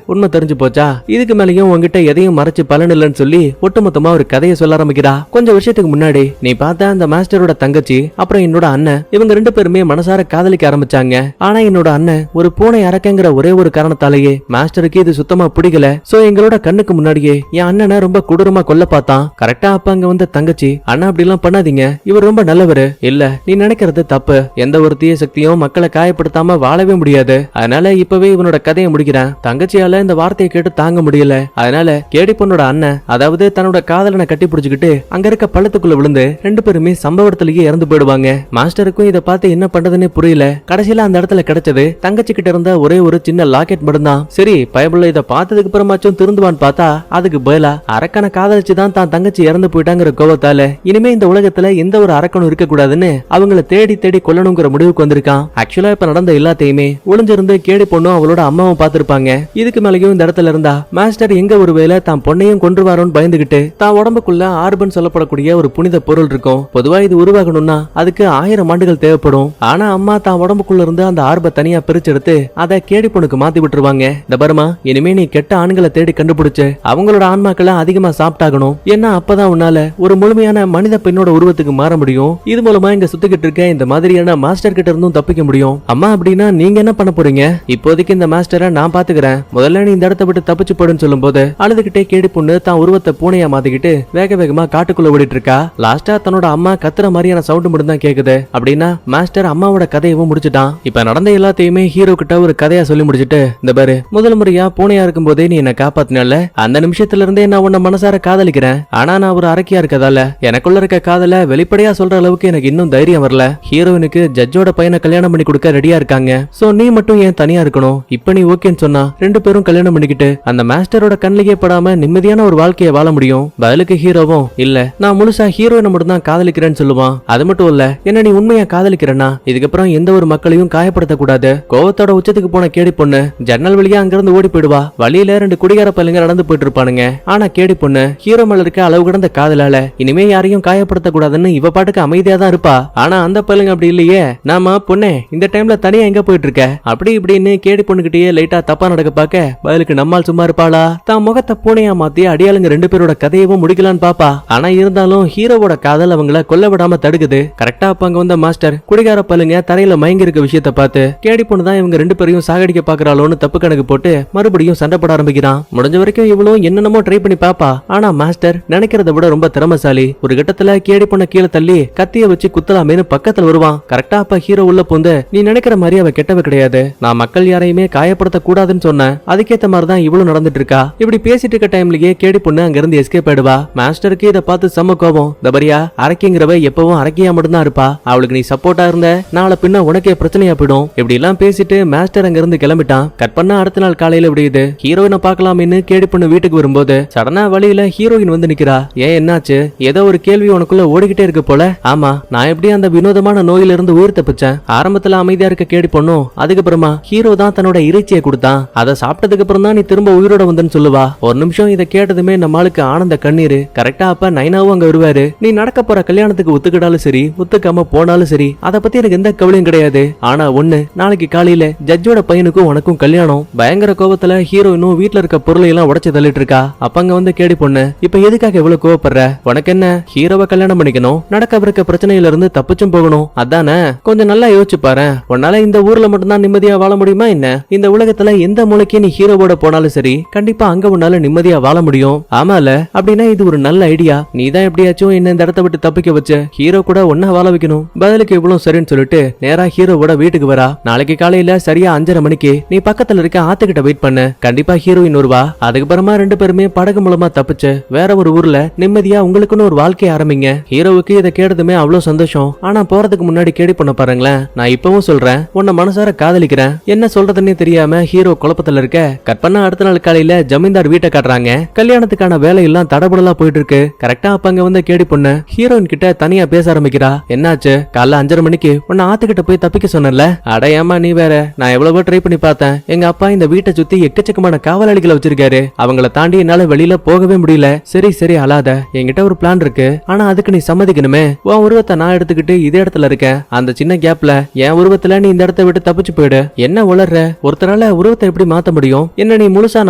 உண்மை தெரிஞ்சு போச்சா? இதுக்கு மேலேயும் உங்ககிட்ட எதையும் மறைச்சு பலன் இல்லைன்னு சொல்லி ஒட்டுமொத்தமா ஒரு கதையை சொல்ல ஆரம்பிக்கிறா. கொஞ்சம் வருஷத்துக்கு முன்னாடி நீ பார்த்த அந்த மாஸ்டரோட தங்கச்சி அப்புறம் என்னோட அண்ணன் இவங்க 2 பேருமே மனசார காதலிக்க ஆரம்பிச்சாங்க. ஆனா என்னோட அண்ணன் ஒரு பூனை இறக்கங்கிற ஒரே ஒரு காரணத்தாலேயே மாஸ்டருக்கு இது சுத்தமா பிடிக்கல. சோ எங்களோட கண்ணுக்கு முன்னாடியே என் அண்ணனை ரொம்ப கொடூரமா கொல்ல பார்த்தான். கரெக்டா அப்ப அங்க வந்த தங்கச்சி, அண்ணா அப்படி எல்லாம் பண்ணாதீங்க, இவர் ரொம்ப நல்லவரு. இல்ல, நீ நினைக்கிறது தப்பு. எந்த ஒரு தீய சக்தியும் மக்களை காயப்படுத்தாம வாழவே முடியாது. அதனால இப்பவே இவனோட கதையை முடிக்கிறேன். தங்கச்சியால இந்த வார்த்தையை கேட்டு தாங்க முடியல. அதனால கேடி பொண்ணோட அண்ணன், அதாவது தன்னோட காதலனை கட்டி பிடிச்சுக்கிட்டு அங்க இருக்க பள்ளத்துக்குள்ள விழுந்து 2 பேருமே சம்பவத்திலேயே இறந்து போயிடுவாங்க. மாஸ்டருக்கும் இதை பார்த்து என்ன பண்றதுன்னு புரியல. கடைசியில அந்த இடத்துல கிடைச்சது தங்கச்சி கிட்ட இருந்த ஒரே ஒரு சின்ன லாக்கெட் மட்டும் தான். சரி, பயபுள்ள இதை பார்த்ததுக்கு அப்புறமாச்சும் திருந்துவான்னு பார்த்தா அதுக்கு பதிலா அரக்கனை காதலிச்சுதான் தான் தங்கச்சி இறந்து போயிட்டாங்கிற கோபத்தால இனிமே இந்த உலகத்துல எந்த ஒரு அரக்கனும் இருக்க கூடாதுன்னு அவங்கள தேடி தேடி கொல்லணுங்கிற முடிவுக்கு வந்திருக்கான். ஆக்சுவலா இப்ப நடந்த எல்லாத்தையுமே ஒளிஞ்சிருந்து கேடி பொண்ணும் அவளோட அம்மாவும் பார்த்திருப்பாங்க. இதுக்கு மேலேயும் இந்த இடத்துல இருந்தா மாஸ்டர் எங்க ஒருவேளை தான் பொண்ணையும் கொன்றுவாரோன்னு பயந்துகிட்டு தான் உடம்புக்குள்ள ஆர்பன் சொல்லப்படக்கூடிய ஒரு புனித பொருள் இருக்கும். பொதுவா இது உருவாகணும்னா அதுக்கு 1000 ஆண்டுகள் தேவைப்படும். ஆனா அம்மா தான் உடம்புக்குள்ள இருந்து அந்த ஆர்ப தனியா பிரிச்செடுத்து அதை கேடி பொண்ணுக்கு மாத்தி விட்டுருவாங்க. இந்த பர்மா, இனிமே நீ கெட்ட ஆண்களை தேடி கண்டுபிடிச்சு அவங்களோட ஆன்மாக்களை அதிகமா சாப்பிட்டாகணும். ஏன்னா அப்பதான் உன்னால ஒரு முழுமையான மனித பெண்ணோட உருவத்துக்கு மாற முடியும். இது மூலமா இங்க சுத்திக்கிட்டு இருக்க இந்த மாதிரியான மாஸ்டர் கிட்ட இருந்தும் தப்பிக்க முடியும். அம்மா, அப்படின்னா நீங்க என்ன பண்ண போறீங்க? இப்போதைக்கு இந்த மாஸ்டரை நான் பாத்துக்கிறேன். முதல்ல நீ இந்த இடத்தை விட்டு தப்பிச்சு போடுன்னு சொல்லும் போது அழுதுகிட்டே கேடி பொண்ணு தான் உருவத்தை பூனையா மாத்திக்கிட்டு வேக வேகமா காட்டுக்குள்ள ஓடிட்டு இருக்கா. லாஸ்டா தன்னோட அம்மா கத்துற மாதிரியான சவுண்ட் மட்டும் தான் கேக்குது. அப்படின்னா மாஸ்டர் அம்மாவோட கதையவும் முடிச்சுட்டான். இப்ப நடந்த எல்லாத்தையுமே ஹீரோ கிட்ட ஒரு கதையா சொல்லி முடிச்சுட்டு, இந்த பாரு, முதல் முறையா பூனையா இருக்கும் போதே நீ என்ன காப்பாத்தினால அந்த நிமிஷத்துல இருந்தே நான் உன்னை மனசார காதலிக்கிறேன். ஆனா நான் ஒரு அரக்கியா இருக்கதால எனக்குள்ள இருக்க காதல வெளிப்படையா சொல்ற அளவுக்கு எனக்கு இன்னும் தைரியம் வரல. ஹீரோயினுக்கு ஜட்ஜோட பையனை கல்யாணம் பண்ணி கொடுக்க ரெடியா இருக்காங்க. சோ நீ மட்டும் ஏன் தனியா இருக்கணும்? இப்ப நீ ஓகேன்னு சொன்னா 2 பேரும் கல்யாணம் பண்ணிக்கிட்டு அந்த மாஸ்டரோட கண்ணிலேயே படாம நிம்மதியான ஒரு வாழ்க்கையை வாழ முடியும். பதிலுக்கு ஹீரோவும், இல்ல, நான் முழுசா ஹீரோயினை மட்டும் தான் காதலிக்கிறேன்னு சொல்லுவான். அது மட்டும் இல்ல, என்ன நீ உண்மையா காதலிக்கிறனா இதுக்கப்புறம் எந்த ஒரு மக்களையும் காயப்படுத்த கூடாது. கோவத்தோட உச்சத்துக்கு போன கேடி பொண்ணு ஜன்னல் வழியா அங்கிருந்து ஓடி போயிடுவா. வழியில 2 குடிகார பல்லுங்க நடந்து போயிட்டு இருப்பானுங்க. ஆனா கேடி பொண்ணு ஹீரோ மேல இருக்க அளவு கடந்த காதலால இனிமே யாரையும் காயப்படுத்த கூடாதுன்னு இவ பாட்டுக்கு அமைதியா தான் இருப்பா. ஆனா அந்த பல்லுங்க அப்படி இல்லையே. நாம பொண்ணே, இந்த டைம்ல தனியா எங்க போயிட்டு இருக்க அப்படி இப்படின்னு கேடி பொண்ணுகிட்டயே லைட்டா தப்பா நடக்க பாக்க பதிலுக்கு நம்மால் சும்மா இருப்பாளா? தான் முகத்தை பூனையா மாத்தி அடியாளுங்க 2 பேரோட கதையவும் முடிக்கலான்னு பாப்பா. ஆனா இருந்தாலும் ஹீரோவோட காதல் அவங்கள கொல்ல விடாம தடுக்குது. கரெக்டா அப்ப அங்க வந்த மாஸ்டர் குடிகார பல்லுங்க தரையில மயங்கி இருக்க விஷயத்த பார்த்து கேடி பொண்ணு தான் இவங்க 2 பேரையும் சாகடிக்க பாக்குறாளோன்னு தப்பு கணக்கு போட்டு மறுபடியும் சண்டை போட ஆரம்பிக்கிறான். முடிஞ்ச வரைக்கும் இவ்வளவு என்னென்னமோ ட்ரை பண்ணி பாப்பா. ஆனா மாஸ்டர் நினைக்கிறத விட ரொம்ப திறமசாலி. ஒரு கட்டத்துல கேடி பொண்ண கீழே தள்ளி கத்திய வச்சு குத்தலாமேனு பக்கத்துல வருவான். கரெக்டா அப்ப ஹீரோ உள்ள பூந்து, நீ நினைக்கிற மாதிரி அவ கெட்டவ கிடையாது, நான் மக்கள் யாரையுமே காயப்படுத்த கூடாதுன்னு சொன்னேன், அதுக்கேத்த மாதிரிதான் இவ்வளவு நடந்துட்டு இருக்கா. இப்படி பேசிட்டு இருக்க டைம்லயே கேடி பொண்ணு அங்க இருந்து எஸ்கேப் ஆயிடுவா. மாஸ்டருக்கு இதை பார்த்து செம்ம கோபம். தபரியா, அரக்கிங்கிறவ எப்பவும் அரக்கியா மட்டும்தான் இருப்பா. அவளுக்கு நீ சப்போர்ட்டா இருந்த நாளை பின்ன உனக்கே பிரச்சனையா போயிடும். இப்படி எல்லாம் பேசிட்டு மாஸ்டர் அங்க இருந்து கிளம்பிட்டான். கட் பண்ண அடுத்த நாள் காலையில விடியுது. ஹீரோயினை பார்க்கலாம்னு கேடி பொண்ணு வீட்டுக்கு வரும்போது சடனா வழியில ஹீரோயின் வந்து நிக்கிறா. ஏன், என்னாச்சு? ஏதோ ஒரு கேள்வி உனக்குள்ள ஓடிக்கிட்டே இருக்கு போல. ஆமா, நான் எப்படி அந்த வினோதமான நோயில இருந்து உயிர் தப்பிச்சேன். ஆரம்பத்துல அமைதியா இருக்க கேடி பொண்ணும் அதுக்கப்புறமா ஹீரோ தான் தன்னோட இறைச்சியை கொடுத்தான், அதை சாப்பிட்டதுக்கு அப்புறம் தான் நீ திரும்ப உயிரோட வந்தன்னு சொல்லுவா. ஒரு நிமிஷம் இதை கேட்டதுமே நம்மளுக்கு ஆனந்த கண்ணீர். கரெக்டா அப்ப நைனாவும் அங்க வருவாரு. நீ நடக்க போற கல்யாணத்துக்கு ஒத்துக்கிட்டாலும் சரி ஒத்துக்காம போனாலும் சரி அதை பத்தி எனக்கு எந்த கவலையும் கிடையாது. ஆனா ஒண்ணு, நாளைக்கு காலையில ஜட்ஜோட பையனுக்கும் உனக்கும் கல்யாணம். பயங்கர கோபத்துல ஹீரோயினும் வீட்டுல இருக்க பொருளை எல்லாம் உடைச்சு தள்ளிட்டு இருக்கா. அப்ப அங்க வந்து கேடி பொண்ணு, இப்ப எதுக்காக இவ்வளவு கோவப்படுற? உனக்கு என்ன, ஹீரோவை கல்யாணம் பண்ணிக்கணும், நடக்க பிரச்சனையில இருந்து தப்பிச்சும் போகணும், அதானே? கொஞ்சம் நல்லா யோசிச்சு பாரு. உன்னால இந்த ஊர்ல மட்டும்தான் நிம்மதியா வாழ முடியுமா என்ன? இந்த உலகத்துல எந்த மூலைக்கு நீ ஹீரோவோட போனாலும் சரி கண்டிப்பா அங்க உன்னால நிம்மதியா வாழ முடியும். ஆமால, அப்படின்னா இது ஒரு நல்ல ஐடியா. நீ தான் எப்படியாச்சும் என்ன இந்த இடத்த விட்டு தப்பிக்க வச்சு ஹீரோ கூட ஒன்னா வாழ வைக்கணும். பதிலுக்கு இவ்வளவு சரின்னு சொல்லிட்டு நேரா ஹீரோவோட வீட்டுக்கு வரா. நாளைக்கு காலையில சரியா 5:30 மணிக்கு நீ பக்கத்துல இருக்க ஆத்துக்கிட்ட வெயிட் பண்ணு, கண்டிப்பா ஹீரோயின் வருவா. அதுக்கப்புறமா 2 பேருமே படகு மூலமா தப்பிச்சு வேற ஒரு ஊர்ல நிம்மதியா உங்களுக்குன்னு ஒரு வாழ்க்கைய ஆரம்பிங்க. ஹீரோவுக்கு இதை கேட்டதுமே அவ்வளவு சந்தோஷம். ஆனா போறதுக்கு முன்னாடி கேடி பண்ண பாருங்களேன், நான் இப்பவும் சொல்றேன், உன்னை மனசார காதலிக்கிறேன். என்ன சொல்றதுன்னே தெரியாம ஹீரோ குழப்பத்துல இருக்க. கட் பண்ண அடுத்த நாள் காலையில ஜமீன்தார் வீட்டை காட்டுறாங்க. கல்யாணத்துக்கான வேலையெல்லாம் தடபுடலா போயிட்டு இருக்கு. கரெக்டா அப்ப அங்க வந்து கேடி பொண்ணு ஹீரோயின் கிட்ட தனியா பேச ஆரம்பிக்கிறா. என்னாச்சு? காலைல 5:30 மணிக்கு உன்னை ஆத்துக்கிட்ட போய் தப்பிக்க சொன்னல, அடையாம நீ வேற. நான் எவ்வளவோ ட்ரை பண்ணி பார்த்தேன். எங்க அப்பா இந்த வீட்டை சுத்தி எக்கச்சக்கமான காவலாளிகளை வச்சிருக்காரு. அவங்கள தாண்டி என்னால வெளியில போகவே முடியல. சரி சரி அழாத, என்கிட்ட ஒரு பிளான் இருக்கு. ஆனா அதுக்கு நீ சம்மதிக்கணுமே. உன் உருவத்தை நான் எடுத்துக்கிட்டு இதே இடத்துல இருக்கேன். அந்த சின்ன கேப்ல என் உருவத்துல நீ இந்த இடத்தை விட்டு தப்பிச்சு போயிடு. என்ன உளர்ற? ஒருத்தரால உருவத்தை எப்படி மாத்த முடியும்? என்ன நீ முழுசா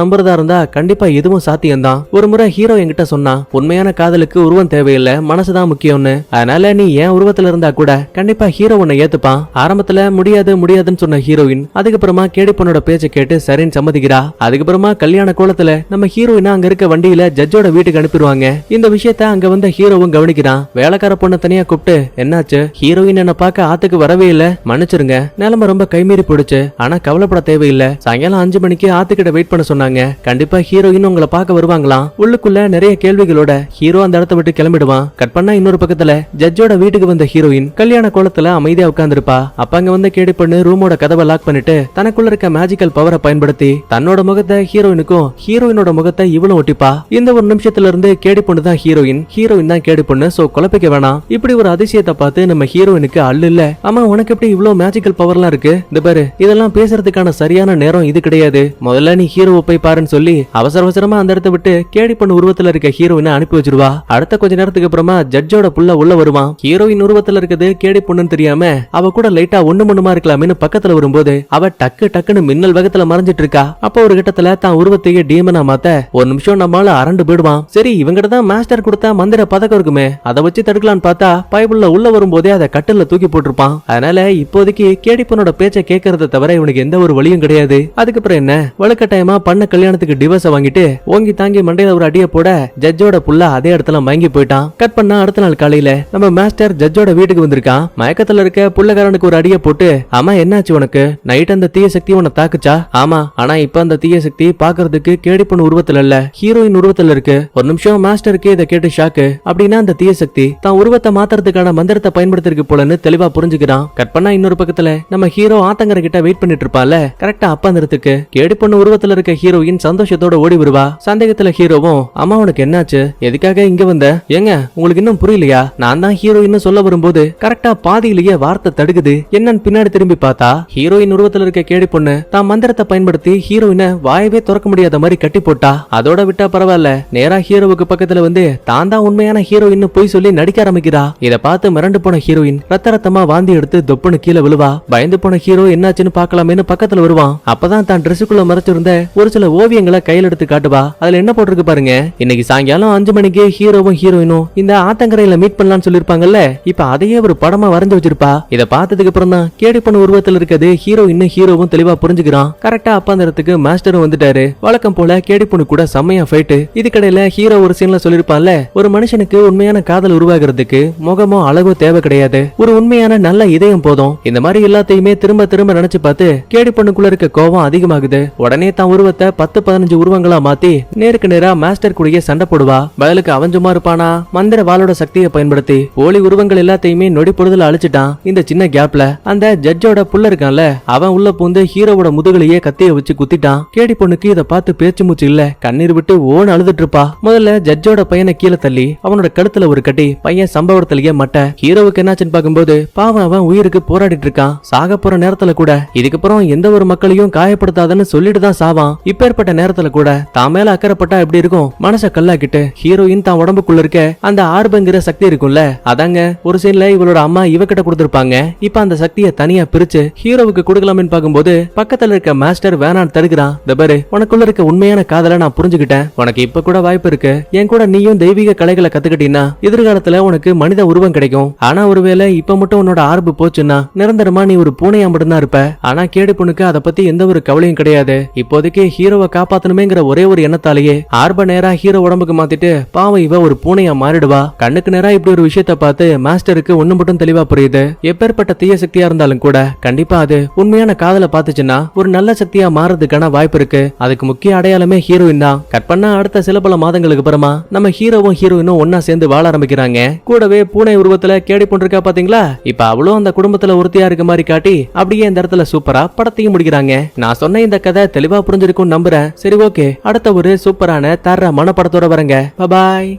நம்புறதா இருந்தா கண்டிப்பா இதுவும் சாத்தியம்தான். ஒரு முறை ஹீரோ என்கிட்ட சொன்னா, உண்மையான காதலுக்கு உருவம் தேவையில்லை, மனசுதான் முக்கியம்னு. அதனால நீ ஏன் உருவத்துல இருந்தா கூட கண்டிப்பா ஹீரோ உன்னை ஏத்துப்பான். ஆரம்பத்துல முடியாதுன்னு சொன்ன ஹீரோயின் அதுக்கப்புறமா கேடி பொண்ணோட பேச்சை கேட்டு சரின்னு சம்மதிக்கிறா. அதுக்கப்புறமா கல்யாண கோலத்துல நம்ம ஹீரோயினா அங்க இருக்க வண்டியில ஜட்ஜோட வீட்டுக்கு அனுப்பிடுவாங்க. இந்த விஷயத்த அங்க வந்த ஹீரோவும் கவனிக்கிறான். வேலைக்கார பொண்ணை தனியா கூப்பிட்டு, என்னாச்சு? ஹீரோயின் என்ன பார்க்க ஆத்துக்கு வரவே இல்ல, மன்னிச்சிருங்க, நிலைமை ரொம்ப கைமீறி போயிடுச்சு. ஆனா கவலைப்பட தேவையில்லை, சாயங்காலம் 5 மணிக்கு ஆத்துக்கிட்ட வெயிட் பண்ண சொன்னாங்க. கண்டிப்பா ஹீரோயின் உங்களை பார்க்க வருவாங்களாம். உள்ளுக்குள்ள நிறைய கேள்விகளோட ஹீரோ அந்த இடத்த விட்டு கிளம்பிடுவான். கட் பண்ணா இன்னொரு பக்கத்துல ஜட்ஜோட வீட்டுக்கு வந்த ஹீரோயின் கல்யாண கோலத்துல அமைதியா உட்கார்ந்திருப்பா. அப்ப அங்க வந்து கேடி பொண்ணு ரூமோட கதவை லாக் பண்ணிட்டு தனக்குள்ள இருக்க மேஜிக்கல் பவரை பயன்படுத்தி தன்னோட முகத்தை ஹீரோயினுக்கும் ஹீரோயினோட முகத்தை இவளும் ஒட்டிப்பா. இந்த ஒரு நிமிஷத்துல இருந்து கேடி பொண்ணு தான் ஹீரோயின், ஹீரோயின் தான் கேடி பொண்ணு. சோ குழப்பிக்க வேணாம். இப்படி ஒரு அதிசயத்தை பார்த்து நம்ம ஹீரோயினுக்கு அல்ல இல்ல, ஆமா உனக்கு எப்படி இவ்வளவு மேஜிக்கல் பவர்லாம் இருக்கு? இந்த பாரு, இதெல்லாம் பேசுறதுக்கான சரியான நேரம் இது கிடையாது. முதல்ல நீ ஹீரோவை போய் பாருன்னு சொல்லி அவசர அவசரமா அந்த இடத்தை விட்டு கேடி பொண்ணு உருவத்துல இருக்க ஹீரோயினை அனுப்பி வச்சிருவா. அடுத்த கொஞ்ச நேரத்துக்கு அப்புறமா ஜட்ஜோட புள்ள உள்ள வருவான். ஹீரோயின் உருவத்துல இருக்குது கேடி பொண்ணுன்னு தெரியாம அவ கூட லைட்டா ஒண்ணுமா இருக்கலாம்னு பக்கத்துல வரும்போது அவ டக்குன்னு மின்னல் வேகத்துல மறைஞ்சிட்டு இருக்கா. அப்ப ஒரு கட்டத்துல தான் உருவத்தையே டீமனா மாத்த ஒரு நிமிஷம் நம்மால அரண்டு போயிடுவான். சரி, இவங்கிட்ட தான் மாஸ்டர் கொடுத்தா மந்திர பதக்கம் இருக்குமே, அதை வச்சு தடுக்கலான்னு பார்த்தா பைபிள்ல உள்ள வரும்போதே அதை கட்டில தூக்கி போட்டிருப்பான். அதனால இப்போதைக்கு கேடி பொண்ணோட பேச்சை கேட்கறத தவிர இவனுக்கு எந்த ஒரு வழியும் கிடையாது. அதுக்கப்புறம் என்ன, வலுக்கட்டாயமா பண்ண கல்யாணத்துக்கு டிவோர்ஸ் வாங்கிட்டு ஓங்கி தாங்கி மண்டையில ஒரு அடிய போட ஜட்ஜோட புள்ள அதே இடத்துல மயங்கி போயிட்டான். கட் பண்ணா அடுத்த நாள் காலையில நம்ம மாஸ்டர் ஜட்ஜோட வீட்டுக்கு வந்திருக்கான். மயக்கத்துல இருக்க புள்ளக்காரனுக்கு ஒரு அடிய போட்டு, ஆமா என்னாச்சு உனக்கு? நைட் அந்த தீய சக்தி உன்னை தாக்குச்சா? ஆமா, ஆனா இப்ப அந்த தீய சக்தி பாக்குறதுக்கு கேடி பொண்ணு உருவத்துல இல்ல, ஹீரோயின் உருவத்துல இருக்கு. ஒரு நிமிஷம் மாஸ்டருக்கு இதை கேட்டு ஷாக்கு. அப்படின்னா அந்த தீய சக்தி தான் உருவத்தை மாத்துறதுக்கான மந்திரத்தை பயன்படுத்திருக்கு போலன்னு தெளிவா புரிஞ்சுக்கிறான். கட் பண்ணா இன்னொரு பக்கத்துல நம்ம ஹீரோ ஆத்தங்கரை கிட்ட வெயிட் பண்ணிட்டு இருப்பால. கரெக்டா அப்ப அந்த இடத்துக்கு கேடி பொண்ணு உருவத்துல இருக்க ஹீரோயின் சந்தோஷத்தோட ஓடி வருவா. சந்தேகத்துல ஹீரோவும், அம்மா உனக்கு என்னாச்சு? எதுக்காக இங்க வந்த? ஏங்க உங்களுக்கு இன்னும் புரியலையா? நான் தான் ஹீரோயின் சொல்ல வரும்போது கரெக்டா பாதியிலேயே வார்த்தை தடுக்குது. என்னன்னு பின்னாடி திரும்பி பார்த்தா ஹீரோயின் உருவத்துல இருக்க கேடி பொண்ணு தான் மந்திரத்தை பயன்படுத்தி ஹீரோயினை வாயவே திறக்க முடியாத மாதிரி கட்டி போட்டா. அதோட விட்டா பரவாயில்ல, நேரா ஹீரோவுக்கு பக்கத்துல வந்து தான் தான் உண்மையான ஹீரோயின் போய் சொல்லி நடிக்க ஆரம்பிக்கிறா. இத பார்த்து மிரண்டு போன ஹீரோயின் ரத்தமா வாந்தி எடுத்து தொப்புன்னு கீழே விழுவா. பயந்து போன ஹீரோ என்னாச்சுன்னு பாக்கலாமேன்னு பக்கத்துல வருவான். அப்பதான் தான் ட்ரெஸ்ஸுக்குள்ள மறைச்சிருந்த ஒரு சில ஓவியங்களை கையில் எடுத்து காட்டுவா. அதுல என்ன போட்டிருக்கு பாருங்க, இன்னைக்கு சாயங்காலம் 5 மணிக்கு ஹீரோவும் ஹீரோயினும் இந்த ஆத்தங்கரையில மீட் பண்ணலாம்னு சொல்லிருப்பாங்கல்ல, இப்ப அதையே ஒரு படமா வரைஞ்சு வச்சிருப்பா. இத பார்த்ததுக்கு அப்புறம் தான் கேடி பொண்ணு உருவத்தில் இருக்கிறது ஹீரோயின் ஹீரோவும் தெளிவா புரிஞ்சுக்கிறான். கரெக்டா அப்ப அந்த இடத்துக்கு மாஸ்டரும் வந்துட்டாரு. வழக்கம் போல கேடி பொண்ணு கூட செம்மையா ஃபைட். இதுக்கடையில ஹீரோ ஒரு சீன்ல சொல்லிருப்பான்ல, ஒரு மனுஷனுக்கு உண்மையான காதல் உருவாகிறதுக்கு முகமோ அழகோ தேவை கிடையாது, ஒரு உண்மையான நல்ல இதயம் போதும். இந்த மாதிரி எல்லாத்தையுமே திரும்ப திரும்ப நினைச்சு பார்த்து கேடி பொண்ணுக்குள்ள இருக்க கோபம் அதிகமாகுது. உடனே தான் உருவத்தை 10-15 உருவங்களா மாத்தி நேருக்கு நேரா மாஸ்டர் கூடயே சண்டை போடுவா. பதிலுக்கு அவன் சும்மா இருப்பானா, மந்திர வாளோட சக்தியை பயன்படுத்தி போலி உருவங்கள் எல்லாத்தையுமே நொடி பொழுதுல அழிச்சிட்டான். இந்த சின்ன கேப்ல அந்த ஜட்ஜோட புள்ள இருக்கான்ல, அவன் உள்ள பூந்து ஹீரோவோட முதுகலையே கத்திய வச்சு குத்திட்டான். கேடி பொண்ணுக்கு இத பார்த்து பேச்சு மூச்சு இல்ல, கண்ணீர் விட்டு ஓன்னு அழுதுட்டு இருப்பா. முதல்ல ஜட்ஜோட பையனை கீழே தள்ளி அவனோட கழுத்துல ஒரு கட்டி, பையன் சம்பவத்திலேயே மட்ட. ஹீரோவுக்கு என்னாச்சுன்னு பார்க்கும்போது பாவம் அவன் உயிருக்கு போராடிட்டு இருக்கான். சாக போற நேரத்துல கூட இதுக்கப்புறம் எந்த ஒரு மக்களையும் காயப்படுத்தாதன்னு சொல்லிட்டு தான் சாவான். இப்பேற்பட்ட நேரத்துல கூட தான் மேல அக்கறைப்பட்டா எப்படி இருக்கும்? மனச கல்லாக்கிட்டு ஹீரோயின் தான் உடம்புக்குள்ள இருக்க அந்த ஆர்பங்கிற சக்தி இருக்கும்ல, அதாங்க ஒரு சீன்ல இவளோட அம்மா இவகிட்ட கொடுத்திருப்பாங்க. இப்ப அந்த சக்தியை தனியா பிரிச்சு ஹீரோவுக்கு கொடுக்கலாம்னு பார்க்கும்போது பக்கத்துல இருக்க மாஸ்டர் வேணான்னு தடுக்கிறான். தபரு, உனக்குள்ள இருக்க உண்மையான காதலை நான் புரிஞ்சுக்கிட்டேன். உனக்கு இப்ப கூட வாய்ப்பு இருக்கு. என் கூட நீயும் தெய்வீக கலைகளை கத்துக்கிட்டீங்கன்னா எதிர்காலத்துல உனக்கு மனித உருவம் கிடைக்கும். ஆனா ஒருவேளை இப்ப மட்டும் உன்னோட ஆர்பு போச்சுன்னா நிரந்தரமா நீ ஒரு பூனையா மட்டும்தான் இருப்ப. ஆனா கேடி பொண்ணுக்கு அதை பத்தி எந்த ஒரு கவலையும் கிடையாது. இப்போதைக்கு ஹீரோவை காப்பாத்தணுமேங்கிற ஒரே ஒரு எண்ணத்தாலேயே ஆர்ப நேரா ஹீரோ உடம்புக்கு மாத்திட்டு பாவம் இவ ஒரு பூனையா மாறிடுவா. கண்ணுக்கு நேரா இப்படி ஒரு விஷயத்த பார்த்து மாஸ்டருக்கு ஒண்ணு மட்டும் தெளிவா புரியுது, எப்பேற்பட்ட தீய சக்தியா இருந்தாலும் கூட கண்டிப்பா அது உண்மையான காதலை பார்த்துச்சுன்னா ஒரு நல்ல சக்தியா மாறதுக்கான வாய்ப்பு இருக்கு. அதுக்கு முக்கிய அடையாளமே ஹீரோயின் தான். கட் பண்ணா அடுத்த சில பல மாதங்களுக்கு அப்புறமா நம்ம ஹீரோவும் ஹீரோயினும் ஒன்னா சேர்ந்து வாழ ஆரம்பிக்கிறாங்க. கூடவே பூனை உருவத்துல கேடி பொண்ணுக்கா பாத்தீங்களா, இப்ப அவளும் அந்த குடும்பத்துல ஒருத்தியா இருக்க மாதிரி காட்டி அப்படியே இந்த இடத்துல சூப்பரா படத்தையும் முடிக்கிறாங்க. நான் சொன்ன இந்த கதை தெளிவா புரிஞ்சிருக்கும் நம்புறேன். சரி, ஓகே, அடுத்த ஒரு சூப்பரான தர மனப்படத்தோட வரங்க. பாய்.